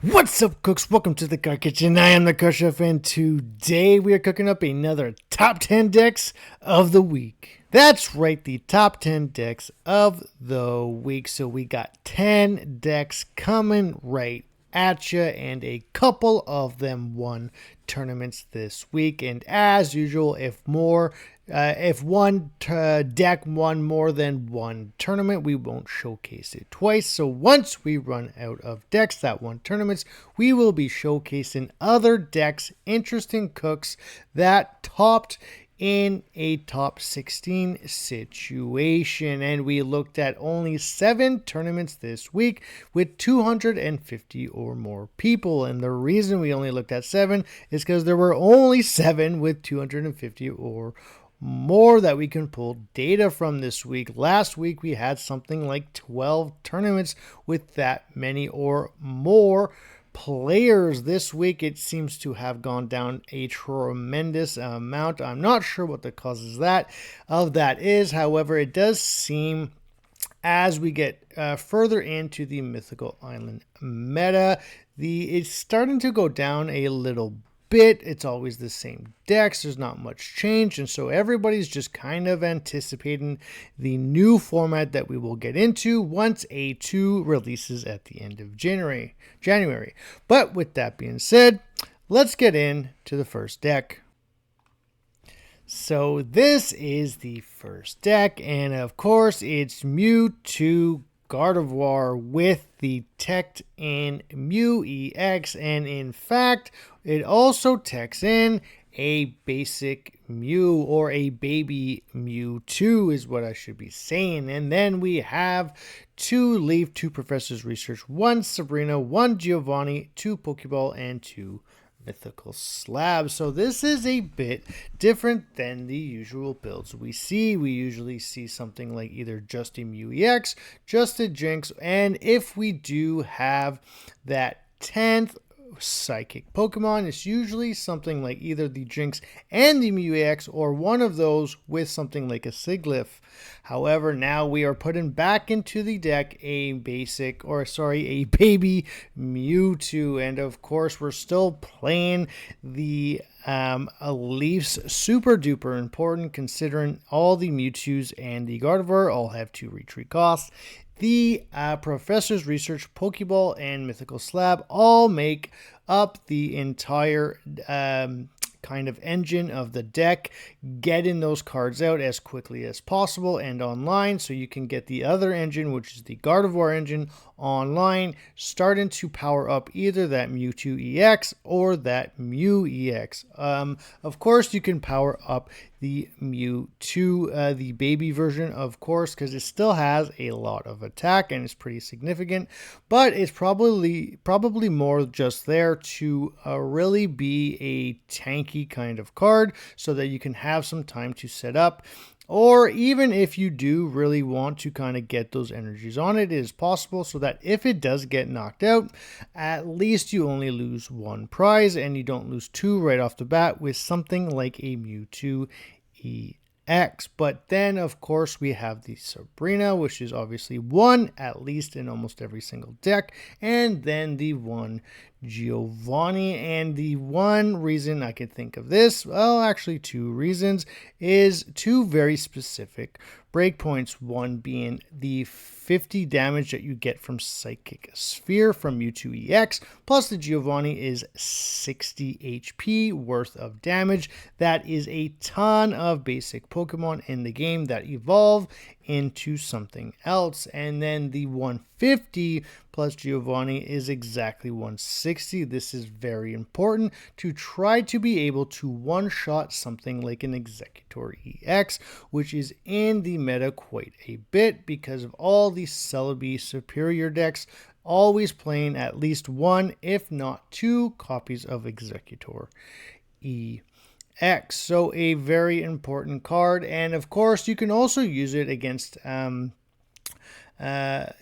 What's up, cooks? Welcome to the Card Kitchen. I am the Cook Chef, and today we are cooking up another top 10 decks of the week. That's right, the top 10 decks of the week. So we got 10 decks coming right at you, and a couple of them won tournaments this week. And as usual, if one deck won more than one tournament, we won't showcase it twice. So once we run out of decks that won tournaments, we will be showcasing other decks, interesting cooks that topped in a top 16 situation. And we looked at only 7 tournaments this week with 250 or more people. And the reason we only looked at 7 is because there were only 7 with 250 or more that we can pull data from this week. Last week we had something like 12 tournaments with that many or more players. This week it seems to have gone down a tremendous amount. I'm not sure what the causes of that is. However, it does seem as we get further into the Mythical Island meta, it's starting to go down a little bit. It's always the same decks. There's not much change, and so everybody's just kind of anticipating the new format that we will get into once A2 releases at the end of January. But with that being said, let's get into the first deck. So this is the first deck, and of course it's Mewtwo Gardevoir with the teched in Mew EX, and in fact it also techs in a basic Mew, or a baby Mewtwo is what I should be saying. And then we have 2 Leaf, 2 Professor's Research, 1 Sabrina, 1 Giovanni, 2 Pokeball, and 2 Mythical Slabs. So this is a bit different than the usual builds we see. We usually see something like either just a Mew EX, just a Jinx, and if we do have that 10th psychic Pokemon, it's usually something like either the Jinx and the Mew EX, or one of those with something like a Sigilyph. However, now we are putting back into the deck a baby Mewtwo, and of course we're still playing the Leafs. Super duper important considering all the Mewtwo's and the Gardevoir all have 2 retreat costs. The Professor's Research, Pokeball, and Mythical Slab all make up the entire kind of engine of the deck, getting those cards out as quickly as possible and online, so you can get the other engine, which is the Gardevoir engine, online, starting to power up either that Mewtwo EX or that Mew EX. Of course, you can power up the Mewtwo, the baby version, of course, because it still has a lot of attack and it's pretty significant, but it's probably more just there to really be a tanky kind of card so that you can have some time to set up. Or even if you do really want to kind of get those energies on it, it is possible, so that if it does get knocked out, at least you only lose 1 prize and you don't lose 2 right off the bat with something like a Mewtwo EX. But then of course we have the Sabrina, which is obviously 1 at least in almost every single deck, and then the 1 Giovanni. And the one reason I could think of this, well, actually 2 reasons, is 2 very specific breakpoints. One being the 50 damage that you get from Psychic Sphere from Mewtwo EX, plus the Giovanni is 60 HP worth of damage. That is a ton of basic Pokemon in the game that evolve into something else. And then the 150 plus Giovanni is exactly 160. This is very important to try to be able to one-shot something like an Executor EX, which is in the meta quite a bit because of all the Celebi superior decks always playing at least 1, if not 2 copies of Executor EX. So a very important card, and of course you can also use it against the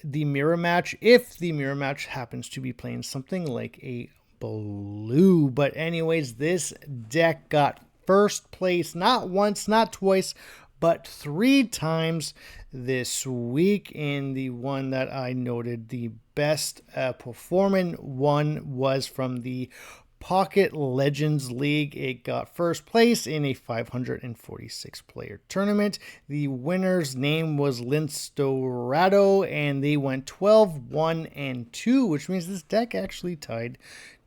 mirror match if the mirror match happens to be playing something like a blue. But anyways, this deck got first place not once, not twice, but 3 times this week. In the one that I noted, the best performing one was from the Pocket Legends League. It got first place in a 546 player tournament. The winner's name was Linstorado, and they went 12, 1, and 2, which means this deck actually tied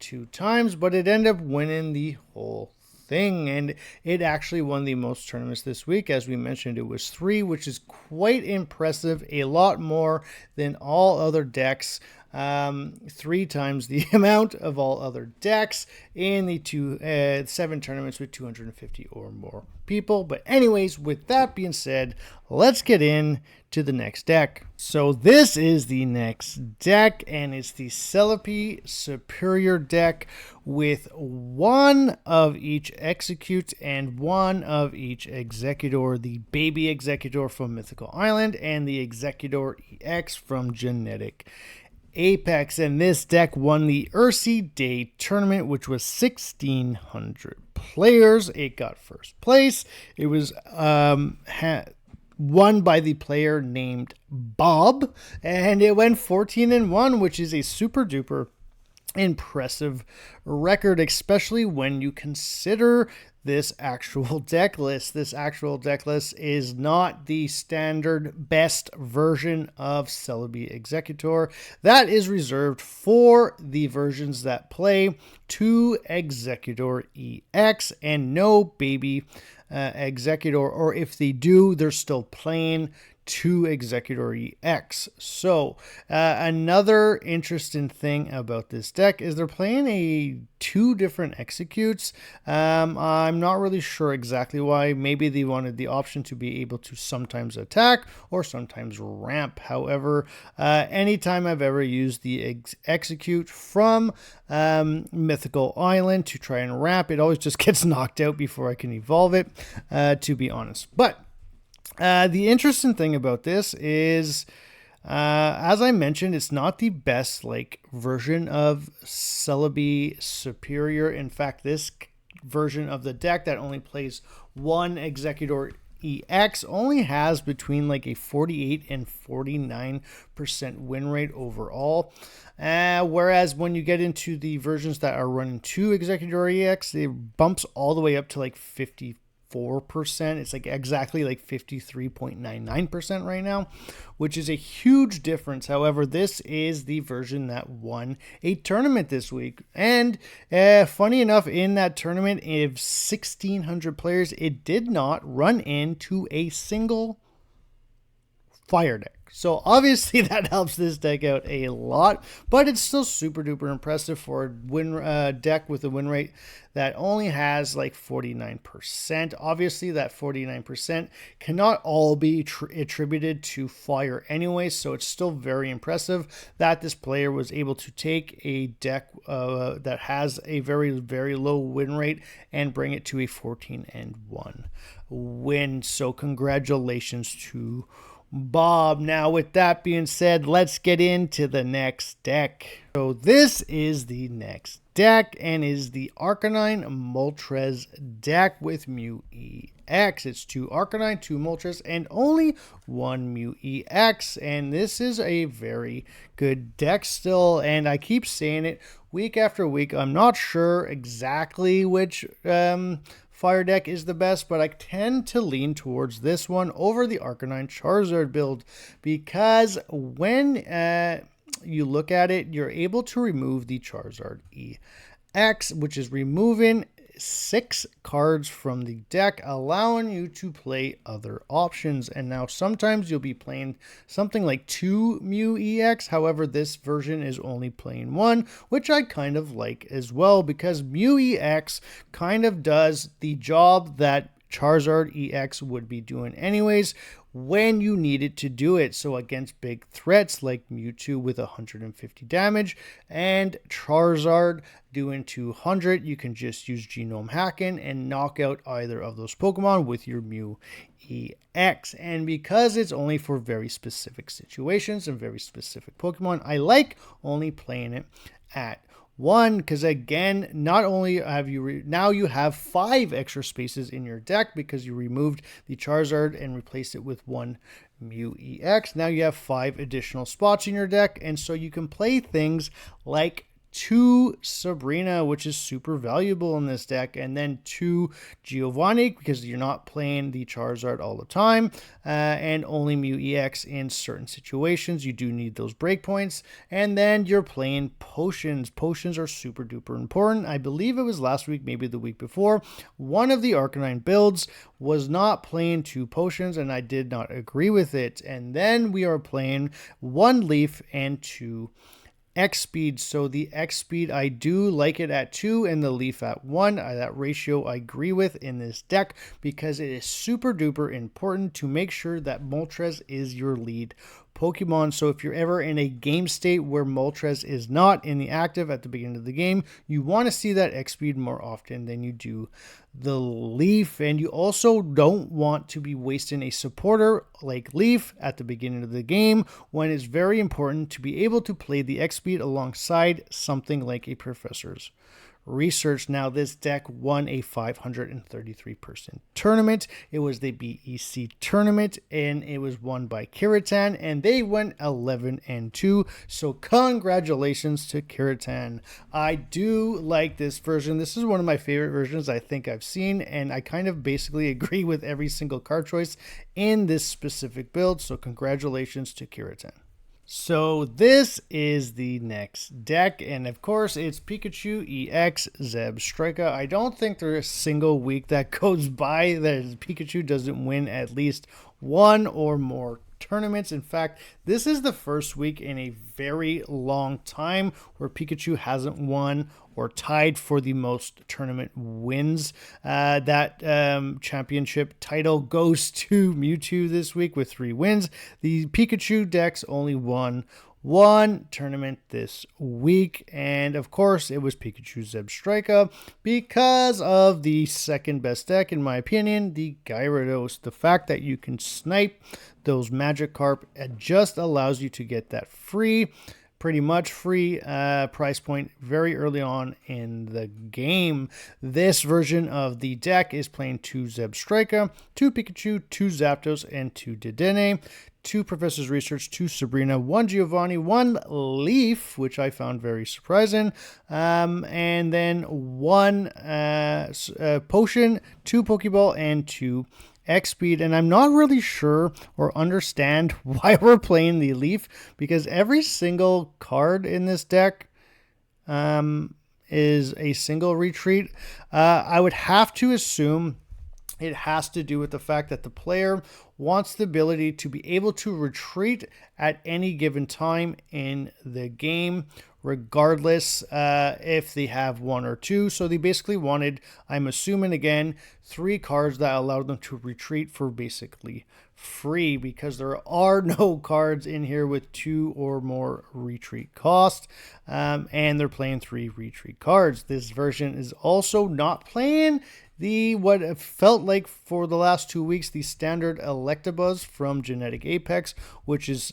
2 times, but it ended up winning the whole thing, and it actually won the most tournaments this week. As we mentioned, it was 3, which is quite impressive, a lot more than all other decks. 3 times the amount of all other decks in the 7 tournaments with 250 or more people. But anyways, with that being said, let's get in to the next deck. So this is the next deck, and it's the Celebi Superior deck with 1 of each Execute and 1 of each Executor. The Baby Executor from Mythical Island and the Executor EX from Genetic Apex. And this deck won the Ursi Day tournament, which was 1,600 players. It got first place. It was won by the player named Bob, and it went 14-1, which is a super duper impressive record, especially when you consider this actual deck list. This actual deck list is not the standard best version of Celebi Executor. That is reserved for the versions that play 2 Executor EX and no Baby Executor, or if they do, they're still playing 2 Executor EX. So another interesting thing about this deck is they're playing 2 different Executes. I'm not really sure exactly why. Maybe they wanted the option to be able to sometimes attack or sometimes ramp. However, anytime I've ever used the Execute from Mythical Island to try and ramp, it always just gets knocked out before I can evolve it, to be honest. But the interesting thing about this is, as I mentioned, it's not the best version of Celebi Superior. In fact, this version of the deck that only plays 1 Executor EX only has between a 48 and 49% win rate overall. Whereas when you get into the versions that are running 2 Executor EX, it bumps all the way up to 54%. It's exactly 53.99% right now, which is a huge difference. However, this is the version that won a tournament this week. And funny enough, in that tournament of 1,600 players, it did not run into a single fire deck. So obviously that helps this deck out a lot, but it's still super duper impressive for a deck with a win rate that only has 49%. Obviously that 49% cannot all be attributed to fire anyway, so it's still very impressive that this player was able to take a deck that has a very, very low win rate and bring it to a 14-1 win. So congratulations to Bob. Now, with that being said, let's get into the next deck. So this is the next deck, and is the Arcanine Moltres deck with Mew EX. It's 2 Arcanine, 2 Moltres, and only 1 Mew EX. And this is a very good deck still, and I keep saying it week after week. I'm not sure exactly which fire deck is the best, but I tend to lean towards this one over the Arcanine Charizard build, because when you look at it, you're able to remove the Charizard EX, which is removing 6 cards from the deck, allowing you to play other options. And now sometimes you'll be playing something like 2 Mew EX. However, this version is only playing 1, which I kind of like as well, because Mew EX kind of does the job that Charizard EX would be doing anyways when you need it to do it. So against big threats like Mewtwo with 150 damage and Charizard doing 200, you can just use Genome Hacking and knock out either of those Pokemon with your Mew EX. And because it's only for very specific situations and very specific Pokemon, I like only playing it at One, because again, not only have you now you have 5 extra spaces in your deck because you removed the Charizard and replaced it with one Mew EX. Now you have 5 additional spots in your deck, and so you can play things like 2 Sabrina, which is super valuable in this deck, and then 2 Giovanni because you're not playing the Charizard all the time, and only Mew EX in certain situations. You do need those breakpoints, and then you're playing potions. Potions are super duper important. I believe it was last week, maybe the week before, one of the Arcanine builds was not playing 2 potions, and I did not agree with it. And then we are playing 1 Leaf and 2 X speed. So the X speed, I do like it at 2 and the Leaf at 1. That ratio I agree with in this deck because it is super duper important to make sure that Moltres is your lead Pokemon. So if you're ever in a game state where Moltres is not in the active at the beginning of the game, you want to see that X speed more often than you do the Leaf. And you also don't want to be wasting a supporter like Leaf at the beginning of the game when it's very important to be able to play the X speed alongside something like a Professor's Research. Now, this deck won a 533-person tournament. It was the BEC tournament, and it was won by Kiritan, and they went 11-2. So congratulations to Kiritan. I do like this version. This is one of my favorite versions I think I've seen, and I kind of basically agree with every single card choice in this specific build. So congratulations to Kiritan. So this is the next deck, and of course it's Pikachu EX Zebstrika. I don't think there's a single week that goes by that Pikachu doesn't win at least one or more tournaments. In fact, this is the first week in a very long time where Pikachu hasn't won or tied for the most tournament wins. That championship title goes to Mewtwo this week with 3 wins. The Pikachu decks only won 1 tournament this week, and of course it was Pikachu Zebstrika because of the second best deck in my opinion, the Gyarados. The fact that you can snipe those Magikarp, it just allows you to get that pretty much free price point very early on in the game. This version of the deck is playing 2 Zebstrika, 2 Pikachu, 2 Zapdos, and 2 Dedenne, 2 Professor's Research, 2 Sabrina, 1 Giovanni, 1 Leaf, which I found very surprising, and then 1 Potion, 2 Pokeball, and 2 X speed. And I'm not really sure or understand why we're playing the Leaf because every single card in this deck is a single retreat. I would have to assume it has to do with the fact that the player wants the ability to be able to retreat at any given time in the game, regardless if they have 1 or 2. So they basically wanted, I'm assuming again, 3 cards that allowed them to retreat for basically free because there are no cards in here with 2 or more retreat cost, and they're playing 3 retreat cards. This version is also not playing the what it felt like for the last 2 weeks, the standard Electabuzz from Genetic Apex, which is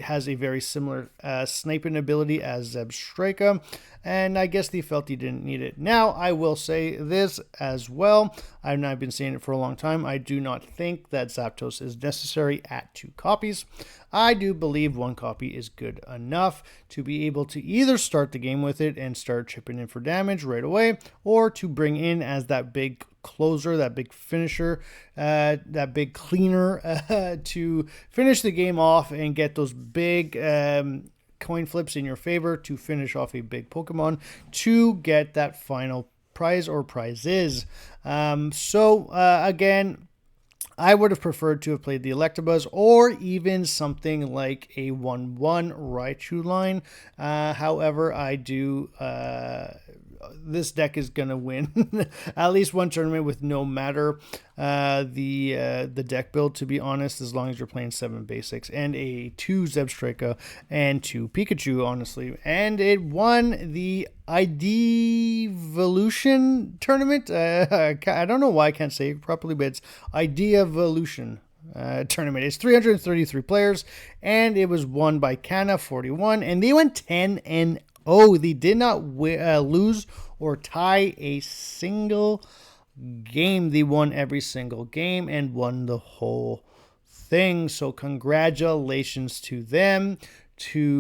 has a very similar sniping ability as Zebstrika, and I guess they felt he didn't need it. Now, I will say this as well. I've been saying it for a long time. I do not think that Zapdos is necessary at 2 copies. I do believe 1 copy is good enough to be able to either start the game with it and start chipping in for damage right away, or to bring in as that big closer, that big finisher, that big cleaner to finish the game off and get those big coin flips in your favor to finish off a big Pokemon to get that final prize or prizes. Again, I would have preferred to have played the Electabuzz or even something like a 1-1 Raichu line. However, I do... this deck is going to win at least 1 tournament with no matter the deck build, to be honest, as long as you're playing 7 basics and a 2 Zebstrika and 2 Pikachu, honestly. And it won the Ideevolution tournament. I don't know why I can't say it properly, but it's Ideevolution tournament. It's 333 players, and it was won by Kana 41, and they went 10-0. Oh, they did not lose or tie a single game. They won every single game and won the whole thing. So congratulations to them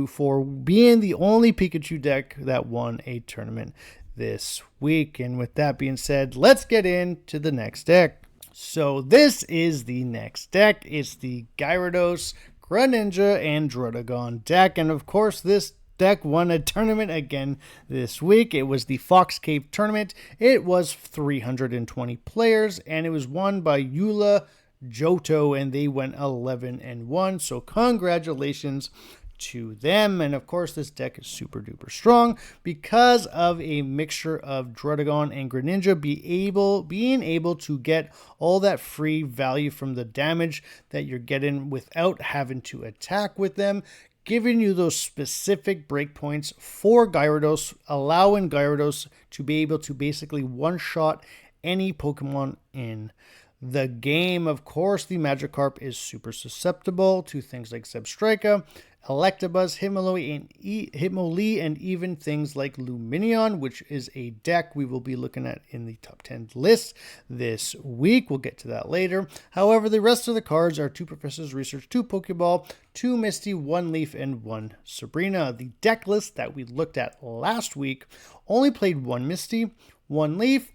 for being the only Pikachu deck that won a tournament this week. And with that being said, let's get into the next deck. So this is the next deck. It's the Gyarados, Greninja, and Druddigon deck. And of course, this deck won a tournament again this week. It was the Fox Cave tournament. It was 320 players, and it was won by Eula Johto, and they went 11-1. So congratulations to them. And of course, this deck is super duper strong because of a mixture of Druddigon and Greninja being able to get all that free value from the damage that you're getting without having to attack with them, giving you those specific breakpoints for Gyarados, allowing Gyarados to be able to basically one-shot any Pokemon in the game. Of course, the Magikarp is super susceptible to things like Zebstrika, Electabuzz, Hitmonlee, and even things like Lumineon, which is a deck we will be looking at in the top 10 list this week. We'll get to that later. However, the rest of the cards are 2 Professor's Research, 2 Pokeball, 2 Misty, 1 Leaf, and 1 Sabrina. The deck list that we looked at last week only played 1 Misty, 1 Leaf,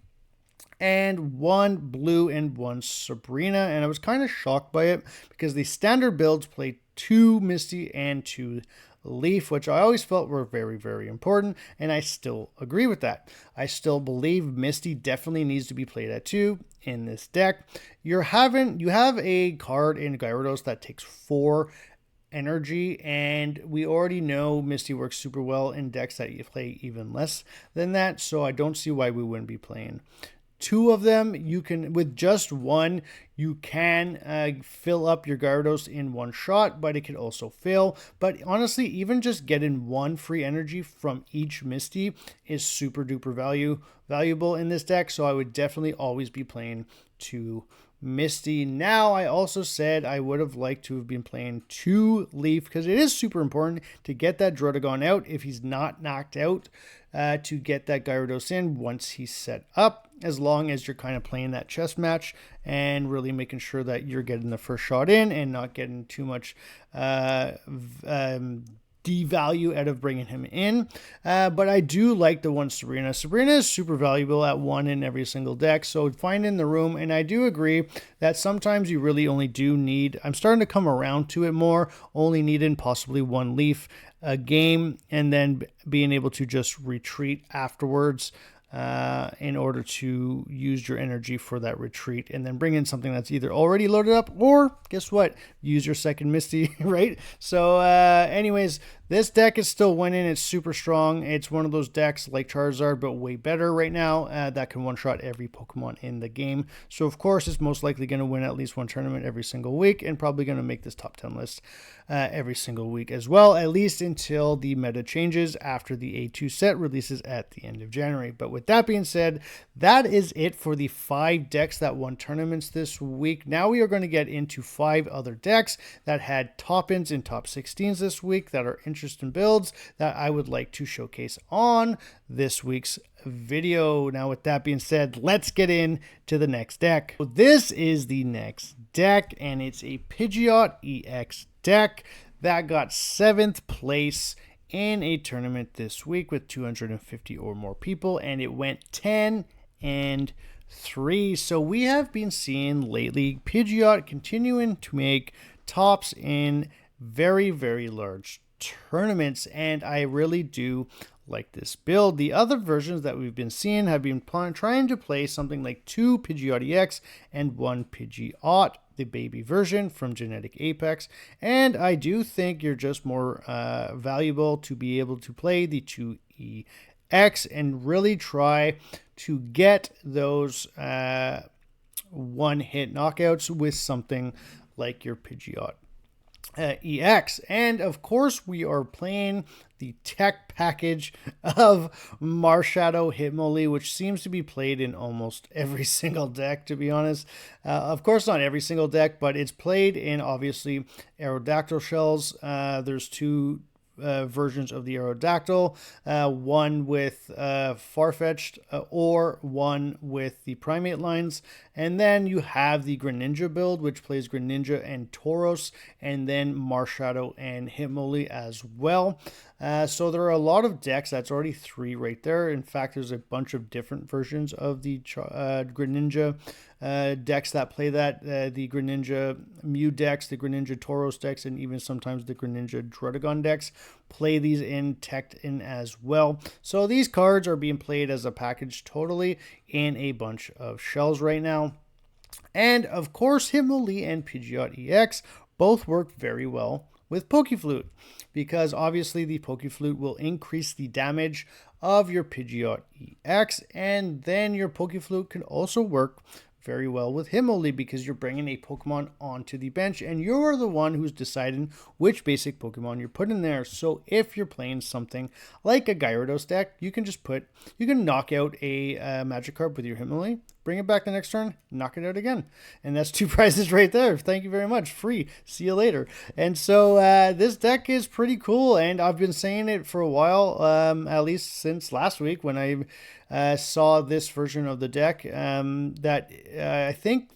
and 1 Blue and 1 Sabrina, and I was kind of shocked by it because the standard builds played 2 Misty and 2 Leaf, which I always felt were very, very important, and I still agree with that. I still believe Misty definitely needs to be played at 2 in this deck. You have a card in Gyarados that takes 4 energy, and we already know Misty works super well in decks that you play even less than that, so I don't see why we wouldn't be playing 2 of them. You can, with just 1, you can fill up your Gyarados in one shot, but it can also fail. But honestly, even just getting 1 free energy from each Misty is super duper valuable in this deck. So I would definitely always be playing 2 Misty. Now, I also said I would have liked to have been playing 2 Leaf because it is super important to get that Druddigon out if he's not knocked out, to get that Gyarados in once he's set up, as long as you're kind of playing that chess match and really making sure that you're getting the first shot in and not getting too much devalue out of bringing him in. But I do like the 1 Sabrina. Sabrina is super valuable at 1 in every single deck, so find in the room. And I do agree that sometimes you really only do need, I'm starting to come around to it more, only needing possibly 1 Leaf a game, and then being able to just retreat afterwards in order to use your energy for that retreat, and then bring in something that's either already loaded up or, guess what, use your second Misty, right? So anyways, this deck is still winning. It's super strong. It's one of those decks like Charizard, but way better right now, that can one-shot every Pokemon in the game. So of course, it's most likely going to win at least 1 tournament every single week, and probably going to make this top 10 list every single week as well, at least until the meta changes after the A2 set releases at the end of January. But with that being said, that is it for the 5 decks that won tournaments this week. Now we are going to get into 5 other decks that had top-ins and top 16s this week that are interesting builds that I would like to showcase on this week's video. Now, with that being said, let's get into the next deck. So this is the next deck, and it's a Pidgeot EX deck that got 7th place in a tournament this week with 250 or more people, and it went 10-3. So we have been seeing lately Pidgeot continuing to make tops in very, very large tournaments, and I really do like this build. The other versions that we've been seeing have been trying to play something like 2 Pidgeot EX and 1 Pidgeot, the baby version from Genetic Apex, and I do think you're just more valuable to be able to play the 2 EX and really try to get those one-hit knockouts with something like your Pidgeot EX. And of course, we are playing the tech package of Marshadow Hitmonlee, which seems to be played in almost every single deck, to be honest. Of course, not every single deck, but it's played in, obviously, Aerodactyl shells. There's 2 versions of the Aerodactyl, one with Farfetch'd or one with the Primate lines. And then you have the Greninja build, which plays Greninja and Tauros, and then Marshadow and Hitmonlee as well. So there are a lot of decks. That's already 3 right there. In fact, there's a bunch of different versions of the Greninja decks that play that. The Greninja Mew decks, the Greninja Tauros decks, and even sometimes the Greninja Druddigon decks play these in teched in as well. So these cards are being played as a package totally in a bunch of shells right now. And of course, Hitmonlee and Pidgeot EX both work very well with Pokeflute, because obviously the Pokeflute will increase the damage of your Pidgeot EX, and then your Pokeflute can also work very well with Hitmonlee because you're bringing a Pokemon onto the bench and you're the one who's deciding which basic Pokemon you're putting there. So if you're playing something like a Gyarados deck, you can knock out a Magikarp with your Hitmonlee, bring it back the next turn, knock it out again. And that's 2 prizes right there. Thank you very much. Free. See you later. And so this deck is pretty cool, and I've been saying it for a while, at least since last week when I saw this version of the deck, that I think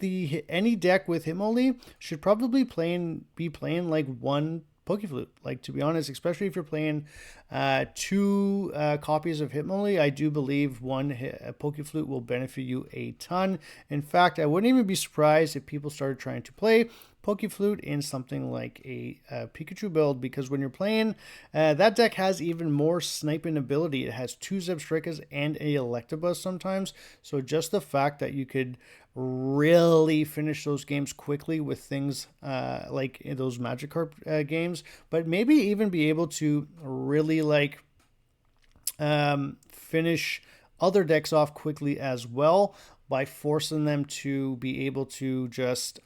any deck with Hitmonlee should probably be playing like one Pokeflute. Like, to be honest, especially if you're playing 2 copies of Hitmonlee, I do believe one Pokeflute will benefit you a ton. In fact, I wouldn't even be surprised if people started trying to play Pokeflute in something like a Pikachu build, because when you're playing, that deck has even more sniping ability. It has 2 Zebstricas and a Electabuzz sometimes, so just the fact that you could really finish those games quickly with things like those Magikarp games, but maybe even be able to really finish other decks off quickly as well by forcing them to be able to just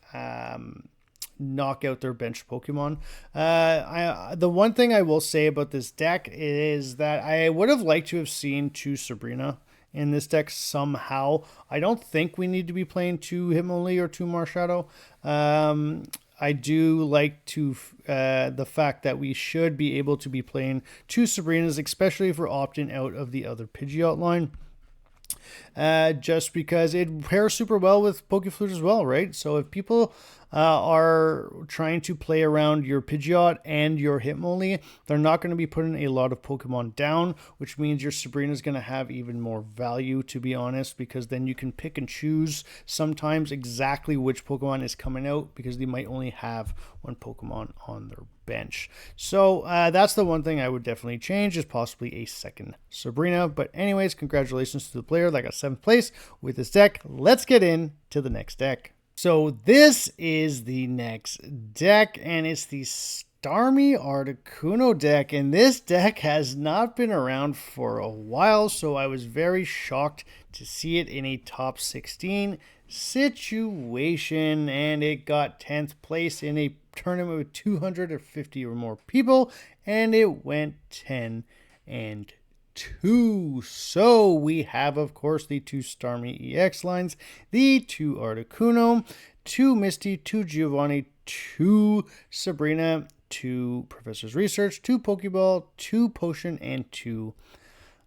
knock out their bench Pokemon. The one thing I will say about this deck is that I would have liked to have seen 2 Sabrina in this deck somehow. I don't think we need to be playing 2 Hitmonlee or 2 Marshadow. I do like the fact that we should be able to be playing 2 Sabrinas, especially if we're opting out of the other Pidgeot line. Just because it pairs super well with Pokeflute as well, right? So if people are trying to play around your Pidgeot and your Hitmonlee, they're not going to be putting a lot of Pokemon down, which means your Sabrina is going to have even more value, to be honest, because then you can pick and choose sometimes exactly which Pokemon is coming out, because they might only have 1 Pokemon on their bench. So that's the one thing I would definitely change, is possibly a second Sabrina. But anyways, congratulations to the player that got 7th place with this deck. Let's get into the next deck. So this is the next deck, and it's the Starmie Articuno deck, and this deck has not been around for a while, so I was very shocked to see it in a top 16 situation, and it got 10th place in a tournament with 250 or more people, and it went 10-2. So we have, of course, the 2 Starmie EX lines, the 2 Articuno, 2 Misty, 2 Giovanni, 2 Sabrina, 2 Professor's Research, 2 Pokeball, 2 Potion, and 2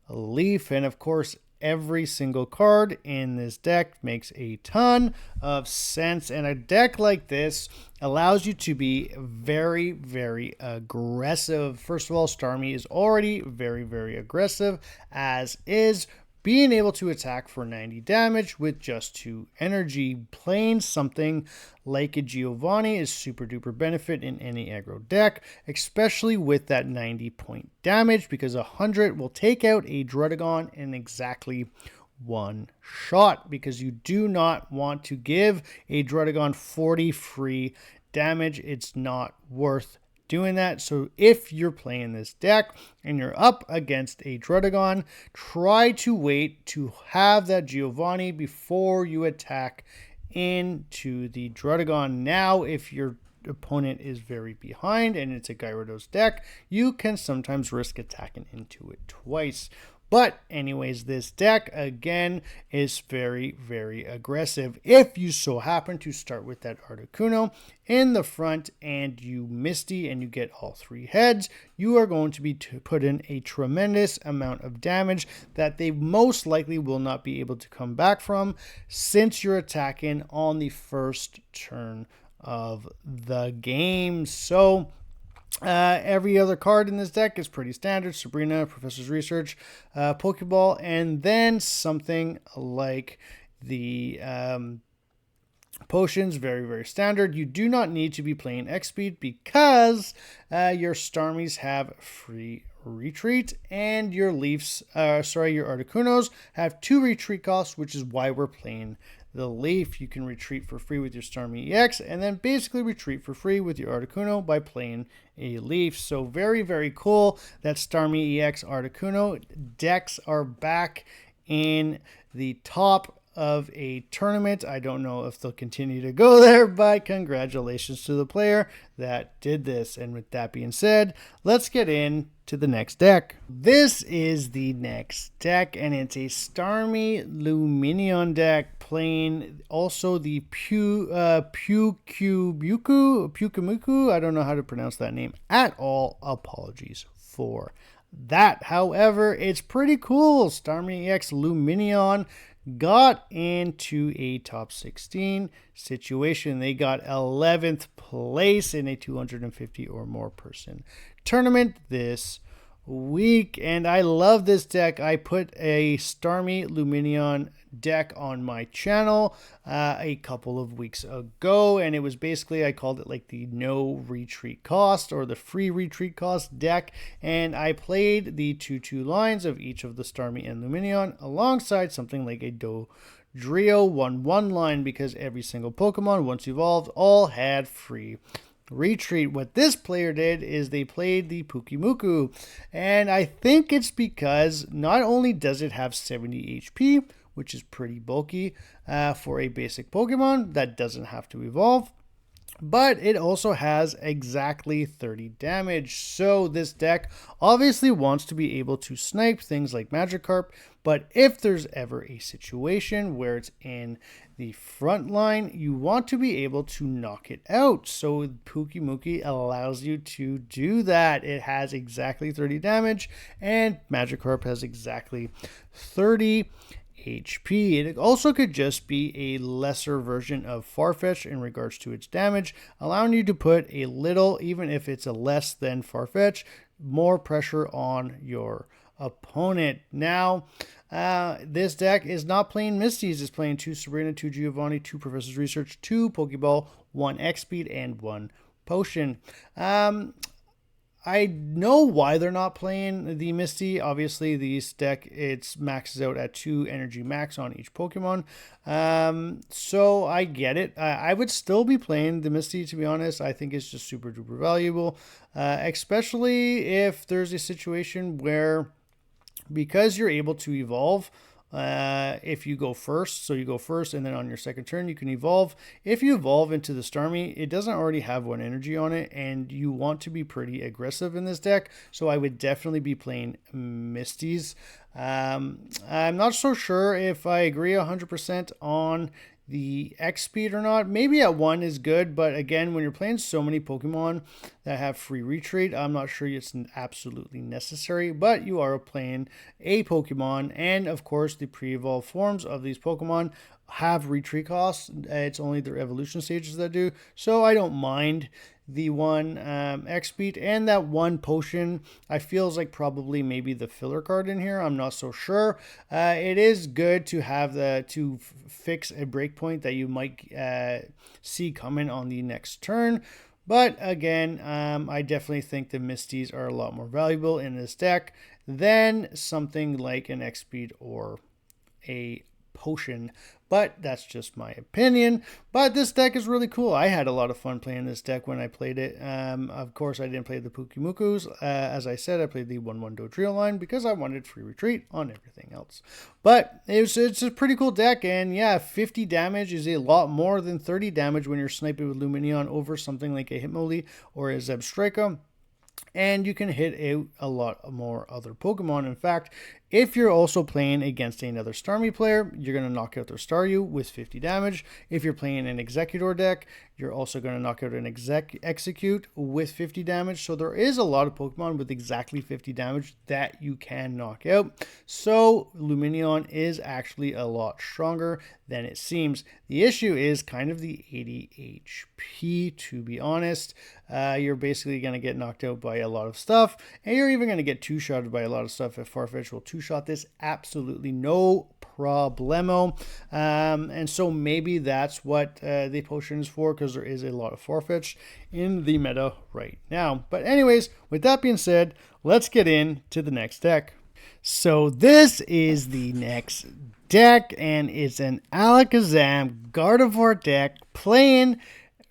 Leaf. And of course, every single card in this deck makes a ton of sense, and a deck like this allows you to be very, very aggressive. First of all, Starmie is already very, very aggressive, as is being able to attack for 90 damage with just 2 energy. Playing something like a Giovanni is super duper benefit in any aggro deck, especially with that 90 point damage, because 100 will take out a Druddigon in exactly 1 shot, because you do not want to give a Druddigon 40 free damage. It's not worth doing that. So if you're playing this deck and you're up against a Druddigon, try to wait to have that Giovanni before you attack into the Druddigon. Now, if your opponent is very behind and it's a Gyarados deck, you can sometimes risk attacking into it twice. But anyways, this deck again is very, very aggressive. If you so happen to start with that Articuno in the front and you Misty and you get all 3 heads, you are going to be put in a tremendous amount of damage that they most likely will not be able to come back from, since you're attacking on the first turn of the game. So every other card in this deck is pretty standard: Sabrina, Professor's Research, Pokeball, and then something like the potions. Very, very standard. You do not need to be playing X speed because your Starmies have free retreat, and your Leafs, your Articunos have 2 retreat costs, which is why we're playing the Leaf. You can retreat for free with your Starmie EX, and then basically retreat for free with your Articuno by playing a Leaf. So very, very cool that Starmie EX Articuno decks are back in the top of a tournament. I don't know if they'll continue to go there, but congratulations to the player that did this. And with that being said, let's get into the next deck. This is the next deck, and it's a Starmie Luminion deck playing also the Pyukumuku. I don't know how to pronounce that name at all. Apologies for that. However, it's pretty cool. Starmie EX Luminion got into a top 16 situation. They got 11th place in a 250 or more person tournament this week, and I love this deck. I put a Starmie Luminion deck on my channel a couple of weeks ago, and it was basically, I called it like the no retreat cost or the free retreat cost deck, and I played the 2/2 lines of each of the Starmie and Luminion alongside something like a Dodrio 1/1 line, because every single Pokemon once evolved all had free retreat. What this player did is they played the Pyukumuku, and I think it's because not only does it have 70 HP, which is pretty bulky for a basic Pokemon that doesn't have to evolve, but it also has exactly 30 damage. So this deck obviously wants to be able to snipe things like Magikarp, but if there's ever a situation where it's in the front line, you want to be able to knock it out. So Pyukumuku allows you to do that. It has exactly 30 damage, and Magikarp has exactly 30 HP. It also could just be a lesser version of Farfetch in regards to its damage, allowing you to put a little, even if it's a less than Farfetch, more pressure on your opponent. Now, this deck is not playing Misties. It's playing 2 Sabrina, 2 Giovanni, 2 Professor's Research, 2 Pokeball, 1 X Speed, and 1 Potion. I know why they're not playing the Misty. Obviously, this deck, it's maxes out at 2 energy max on each Pokemon. So I get it. I would still be playing the Misty, to be honest. I think it's just super duper valuable, especially if there's a situation where, because you're able to evolve, if you go first, so you go first and then on your second turn you can evolve. If you evolve into the Starmie, it doesn't already have 1 energy on it, and you want to be pretty aggressive in this deck, so I would definitely be playing Misties. I'm not so sure if I agree 100% on the X speed or not. Maybe at 1 is good, but again, when you're playing so many Pokemon that have free retreat, I'm not sure it's absolutely necessary, but you are playing a Pokemon, and of course the pre-evolved forms of these Pokemon have retreat costs. It's only their evolution stages that do, so I don't mind the 1 X speed, and that 1 potion I feels like probably maybe the filler card in here. I'm not so sure. It is good to have to fix a breakpoint that you might see coming on the next turn, but again, I definitely think the Misties are a lot more valuable in this deck than something like an X speed or a potion, but that's just my opinion. But this deck is really cool. I had a lot of fun playing this deck when I played it. Of course, I didn't play the Pyukumukus. As I said, I played the 1/1 Dodrio line because I wanted free retreat on everything else. But it's a pretty cool deck, and yeah, 50 damage is a lot more than 30 damage when you're sniping with Luminion over something like a Hitmonlee or a Zebstrika. And you can hit a lot more other Pokemon. In fact, If you're also playing against another Starmie player, you're going to knock out their Staryu with 50 damage. If you're playing an Executor deck, you're also going to knock out an Execute with 50 damage. So there is a lot of Pokemon with exactly 50 damage that you can knock out. So Lumineon is actually a lot stronger than it seems. The issue is kind of the 80 HP, to be honest. You're basically going to get knocked out by a lot of stuff, and you're even going to get two-shotted by a lot of stuff. If Farfetch will two-shot this, absolutely no problemo. And so maybe that's what the potion is for, because there is a lot of Farfetch in the meta right now. But anyways, with that being said, let's get into the next deck. So this is the next deck, and it's an Alakazam Gardevoir deck playing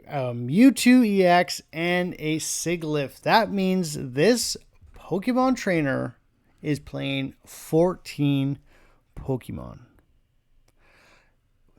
Mewtwo EX and a Sigilyph. That means this Pokemon trainer is playing 14 Pokemon.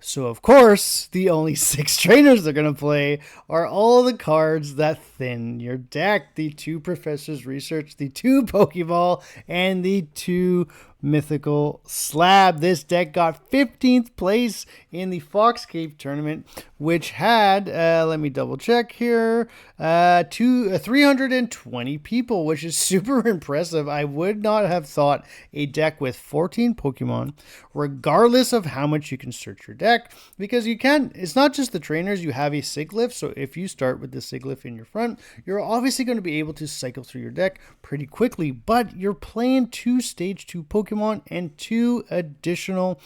So, of course, the only 6 trainers they're going to play are all the cards that thin your deck. The 2 Professor's Research, the 2 Pokeball, and the 2 Mythical Slab. This deck got 15th place in the Fox Cave tournament, which had, let me double check here, 320 people, which is super impressive. I would not have thought a deck with 14 Pokemon, regardless of how much you can search your deck, because you can, it's not just the trainers, you have a Sigilyph, so if you start with the Sigilyph in your front, you're obviously going to be able to cycle through your deck pretty quickly, but you're playing 2 Stage 2 Pokemon and 2 additional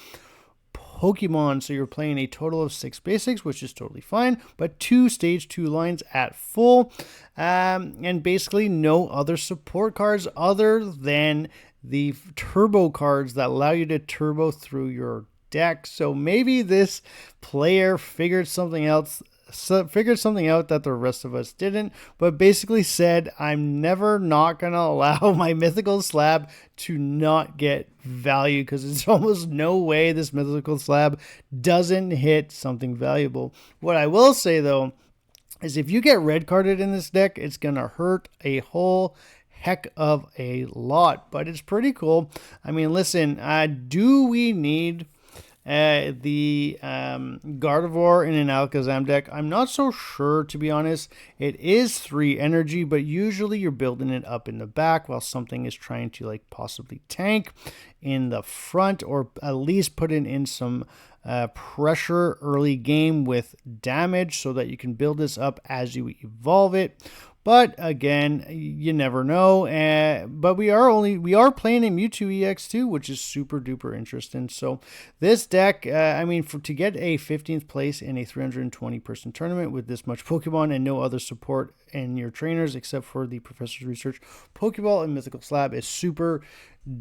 Pokemon, so you're playing a total of 6 basics, which is totally fine, but 2 Stage 2 lines at full, and basically no other support cards other than the turbo cards that allow you to turbo through your deck. So maybe this player figured something out that the rest of us didn't, but basically said, I'm never not going to allow my Mythical Slab to not get value, because there's almost no way this Mythical Slab doesn't hit something valuable. What I will say, though, is if you get red carded in this deck, it's going to hurt a whole heck of a lot, but it's pretty cool. I mean, listen, do we need the Gardevoir in an Alakazam deck? I'm not so sure, to be honest. It is 3 energy, but usually you're building it up in the back while something is trying to like possibly tank in the front, or at least put in some pressure early game with damage so that you can build this up as you evolve it. But again, you never know. But we are playing a Mewtwo EX too, which is super duper interesting. So this deck, I mean, to get a 15th place in a 320 person tournament with this much Pokemon and no other support in your trainers except for the Professor's Research, Pokeball, and Mythical Slab is super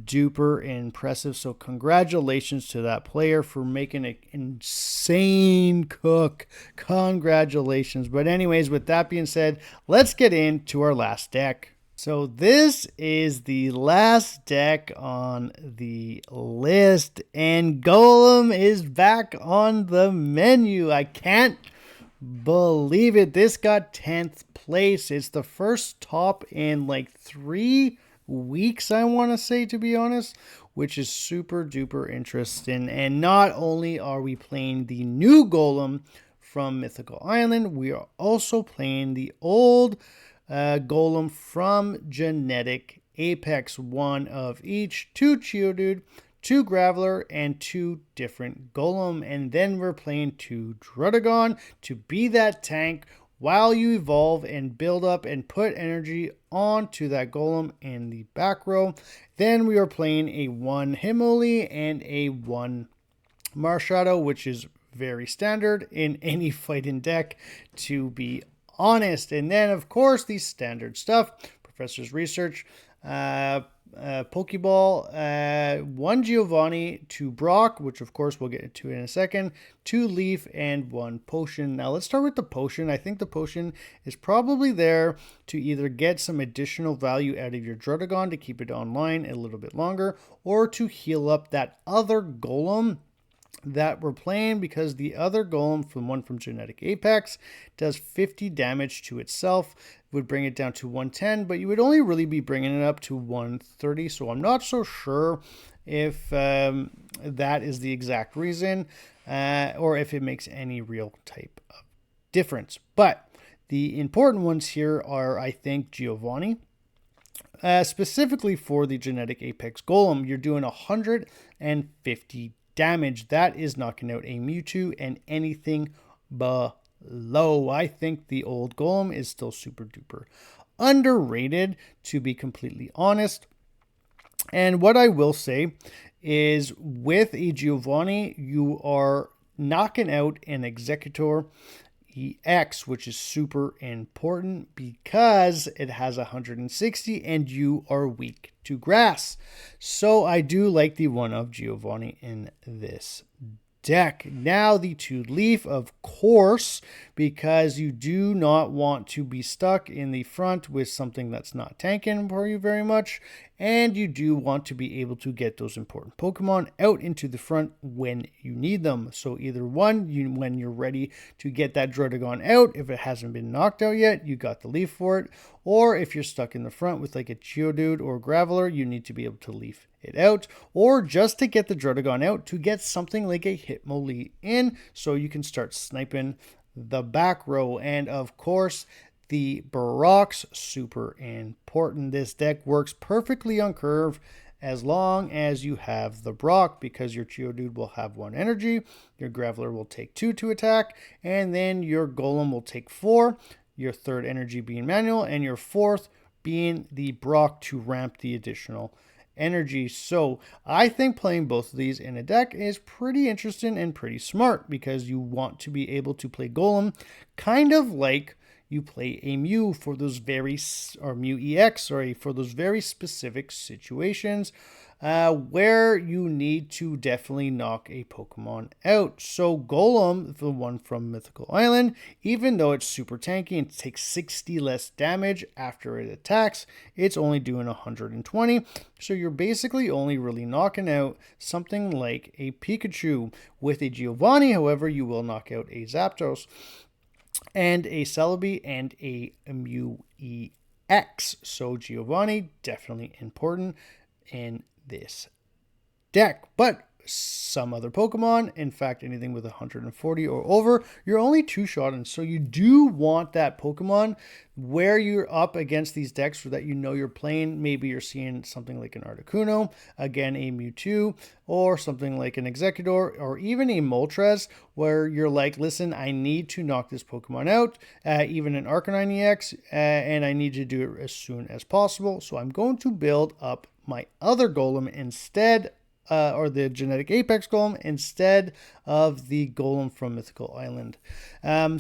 duper impressive. So congratulations to that player for making an insane cook. Congratulations. But anyways, with that being said, let's get into our last deck. So this is the last deck on the list, and Golem is back on the menu. I can't believe it. This got 10th place. It's the first top in like 3 weeks, I want to say, to be honest, which is super duper interesting. And not only are we playing the new Golem from Mythical Island, we are also playing the old Golem from Genetic Apex, 1 of each, 2 Geodude, 2 Graveler, and 2 different Golem. And then we're playing 2 Druddigon to be that tank while you evolve and build up and put energy onto that Golem in the back row. Then we are playing a 1 Himoli and a 1 Marshadow, which is very standard in any fighting deck, to be honest. And then, of course, the standard stuff: Professor's Research, Pokeball, 1 Giovanni, 2 Brock, which of course we'll get to in a second, 2 Leaf, and 1 Potion. Now let's start with the Potion. I think the Potion is probably there to either get some additional value out of your Druddigon to keep it online a little bit longer, or to heal up that other Golem that we're playing, because the other Golem from Genetic Apex does 50 damage to itself, would bring it down to 110, but you would only really be bringing it up to 130. So I'm not so sure if that is the exact reason, or if it makes any real type of difference. But the important ones here are, I think, Giovanni. Specifically for the Genetic Apex Golem, you're doing 150 damage. That is knocking out a Mewtwo and anything below. I think the old Golem is still super duper underrated, to be completely honest. And what I will say is, with a Giovanni, you are knocking out an Executor EX, which is super important because it has 160 and you are weak to grass. So I do like the one of Giovanni in this deck. Now the 2-leaf, of course, because you do not want to be stuck in the front with something that's not tanking for you very much, and you do want to be able to get those important Pokemon out into the front when you need them. So either one, when you're ready to get that Druddigon out, if it hasn't been knocked out yet, you got the leaf for it, or if you're stuck in the front with like a Geodude or Graveler, you need to be able to leaf it out, or just to get the Druddigon out to get something like a Hitmonlee in, so you can start sniping the back row. And of course, the Brock's super important. This deck works perfectly on curve as long as you have the Brock, because your Geodude will have 1 energy, your Graveler will take 2 to attack, and then your Golem will take 4, your 3rd energy being manual, and your 4th being the Brock to ramp the additional energy. So I think playing both of these in a deck is pretty interesting and pretty smart, because you want to be able to play Golem kind of like you play a Mew for those very, or Mew EX, sorry, for those very specific situations where you need to definitely knock a Pokemon out. So Golem, the one from Mythical Island, even though it's super tanky and takes 60 less damage after it attacks, it's only doing 120. So you're basically only really knocking out something like a Pikachu. With a Giovanni, however, you will knock out a Zapdos and a Celebi and a Mew EX. So Giovanni, definitely important in this deck. But some other Pokemon, in fact, anything with 140 or over, you're only 2-shotting. So you do want that Pokemon where you're up against these decks so that you know you're playing. Maybe you're seeing something like an Articuno, again a Mewtwo, or something like an Executor, or even a Moltres, where you're like, listen, I need to knock this Pokemon out, even an Arcanine EX, and I need to do it as soon as possible. So I'm going to build up my other Golem instead, or the Genetic Apex Golem instead of the Golem from Mythical Island.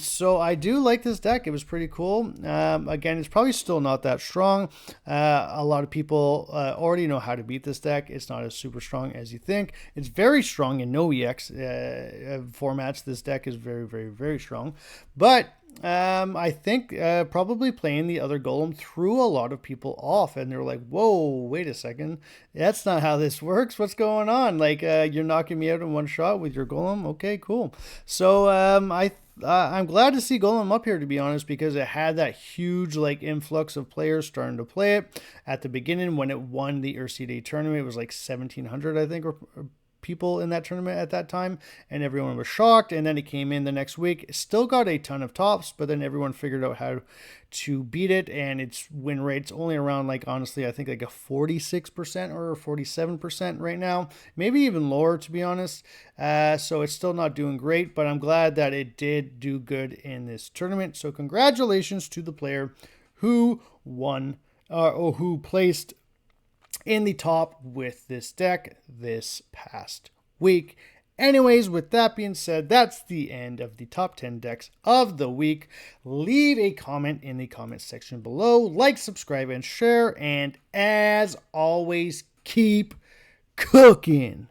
So I do like this deck. It was pretty cool. Again, it's probably still not that strong. A lot of people already know how to beat this deck. It's not as super strong as you think. It's very strong in no EX formats. This deck is very, very, very strong. But I think probably playing the other Golem threw a lot of people off, and they're like, whoa, wait a second, that's not how this works. What's going on? Like, you're knocking me out in one shot with your Golem? Okay, cool. So I'm glad to see Golem up here, to be honest, because it had that huge like influx of players starting to play it at the beginning when it won the Ursa Day tournament. It was like 1,700, I think, or people in that tournament at that time, and everyone was shocked. And then it came in the next week, still got a ton of tops, but then everyone figured out how to beat it, and its win rate's only around, like, honestly, I think like a 46% or 47% right now, maybe even lower, to be honest. So it's still not doing great, but I'm glad that it did do good in this tournament. So congratulations to the player who won, or who placed in the top with this deck this past week. Anyways, with that being said, that's the end of the top 10 decks of the week. Leave a comment in the comment section below. Like, subscribe, and share. And as always, keep cooking.